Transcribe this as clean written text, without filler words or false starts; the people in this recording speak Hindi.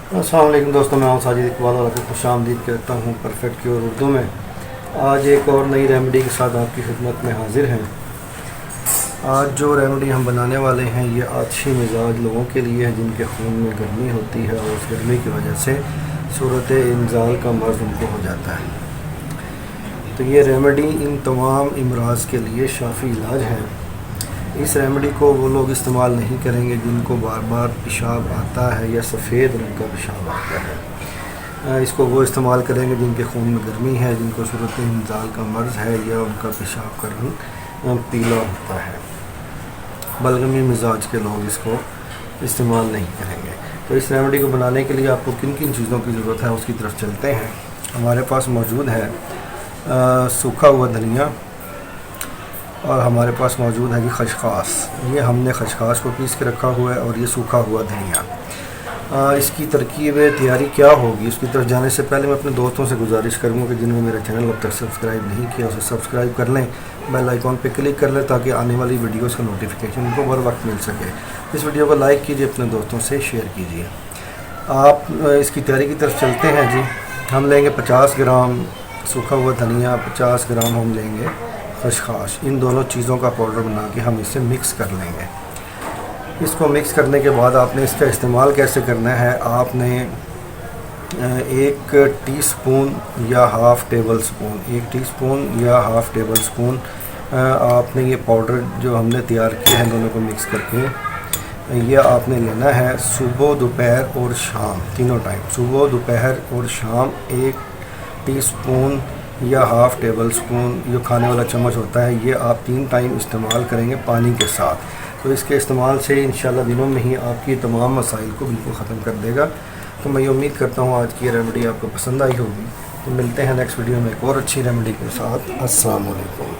अस्सलाम वालेकुम दोस्तों, मैं साजिद इकबाल और आपको खुशामदीद कहता हूँ परफेक्ट क्योर उर्दू में। आज एक और नई रेमेडी के साथ आपकी खिदमत में हाजिर हैं। आज जो रेमेडी हम बनाने वाले हैं ये आछी मिजाज लोगों के लिए है जिनके खून में गर्मी होती है और उस गर्मी की वजह से सूरत इंजाल का मर्ज़ उनको हो जाता है। तो ये रेमेडी इन तमाम अमराज़ के लिए शाफ़ी इलाज है। इस रेमेडी को वो लोग इस्तेमाल नहीं करेंगे जिनको बार बार पेशाब आता है या सफ़ेद रंग का पेशाब आता है। इसको वो इस्तेमाल करेंगे जिनके खून में गर्मी है, जिनको सूरत इंजाल का मर्ज़ है या उनका पेशाब का रंग पीला होता है। बलगमी मिजाज के लोग इसको इस्तेमाल नहीं करेंगे। तो इस रेमेडी को बनाने के लिए आपको किन किन चीज़ों की ज़रूरत है उसकी तरफ चलते हैं। हमारे पास मौजूद है सूखा हुआ धनिया और हमारे पास मौजूद है कि खशखास। ये हमने खशखास को पीस के रखा हुआ है और ये सूखा हुआ धनिया। इसकी तरकीब तैयारी क्या होगी उसकी तरफ जाने से पहले मैं अपने दोस्तों से गुजारिश करूँगा कि जिन्होंने मेरा चैनल अब तक सब्सक्राइब नहीं किया उसे सब्सक्राइब कर लें, बेल आइकॉन पे क्लिक कर लें ताकि आने वाली वीडियोस का नोटिफिकेशन उनको बर वक्त मिल सके। इस वीडियो को लाइक कीजिए, अपने दोस्तों से शेयर कीजिए। आप इसकी तैयारी की तरफ चलते हैं जी। हम लेंगे 50 ग्राम सूखा हुआ धनिया, 50 ग्राम हम लेंगे खशखास। इन दोनों चीज़ों का पाउडर बना के हम इसे मिक्स कर लेंगे। इसको मिक्स करने के बाद आपने इसका इस्तेमाल कैसे करना है, आपने 1 टीस्पून या हाफ़ टेबल स्पून, 1 टीस्पून या हाफ़ टेबल स्पून आपने ये पाउडर जो हमने तैयार किया है दोनों को मिक्स करके ये आपने लेना है। सुबह दोपहर और शाम तीनों टाइम, सुबह दोपहर और शाम 1 टीस्पून या हाफ़ टेबल स्पून जो खाने वाला चम्मच होता है ये आप 3 टाइम इस्तेमाल करेंगे पानी के साथ। तो इसके इस्तेमाल से इंशाल्लाह दिनों में ही आपकी तमाम मसाइल को बिल्कुल ख़त्म कर देगा। तो मैं ये उम्मीद करता हूँ आज की रेमेडी आपको पसंद आई होगी। तो मिलते हैं नेक्स्ट वीडियो में एक और अच्छी रेमेडी के साथ। अस्सलाम वालेकुम।